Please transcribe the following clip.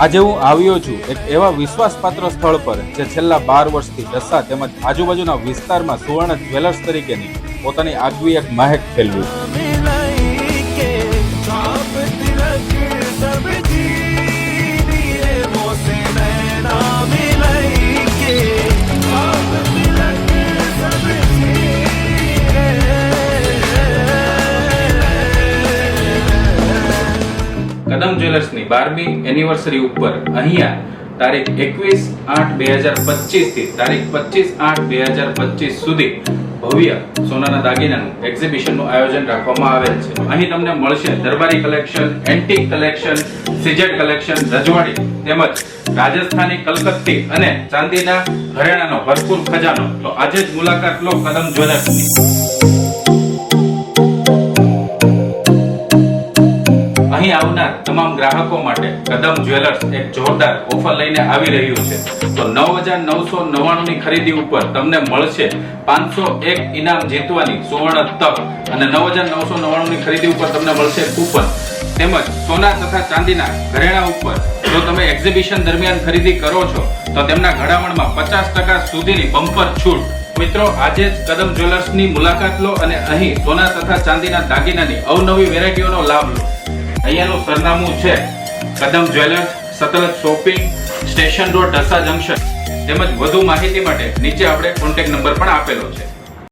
આજે હું આવ્યો છું એક એવા વિશ્વાસપાત્ર સ્થળ પર જે છેલ્લા 12 વર્ષથી ઢસા તેમજ આજુબાજુના વિસ્તારમાં સુવર્ણ જ્વેલર્સ તરીકેની પોતાની આગવી એક મહેક ફેલવી. કદમ જ્વેલર્સની 12મી એનિવર્સરી ઉપર અહીંયા તારીખ 21/8/2025 થી તારીખ 25/8/2025 સુધી ભવ્ય સોનાના દાગીનાનું એક્ઝિબિશનનું આયોજન રાખવામાં આવેલ છે. અહીં તમને મળશે દરબારી collection, antique collection, CZ collection, રજવાડી તેમજ રાજસ્થાની, કલકત્તી અને ચાંદીના ઘરેણાનો ભરપૂર ખજાનો. તો આજે જ મુલાકાત લો કદમ જ્વેલર્સની. અહીં આવનાર તમામ ગ્રાહકો માટે કદમ જ્વેલર્સ એક જોરદાર ઓફર લઈને આવી રહ્યું છે. તો 9,999 ની ખરીદી ઉપર તમને મળશે 501 ઇનામ જીતવાની સુવર્ણ તક અને 9,999 ની ખરીદી ઉપર તમને મળશે કૂપન તેમજ સોના તથા ચાંદીના ઘરેણા ઉપર જો તમે એક્ઝિબિશન દરમિયાન ખરીદી કરો છો તો તેમના ઘડામણમાં 50% સુધીની બમ્પર છૂટ. મિત્રો, આજે જ કદમ જ્વેલર્સની મુલાકાત લો અને અહીં સોના તથા ચાંદીના દાગીનાની અવનવી વેરાયટીઓનો લાભ લો. અહીંયાનું સરનામું છે કદમ jewellers, Sutlej shopping, station road, Dhasa junction. તેમજ વધુ માહિતી માટે નીચે આપણે કોન્ટેક્ટ નંબર પણ આપેલો છે.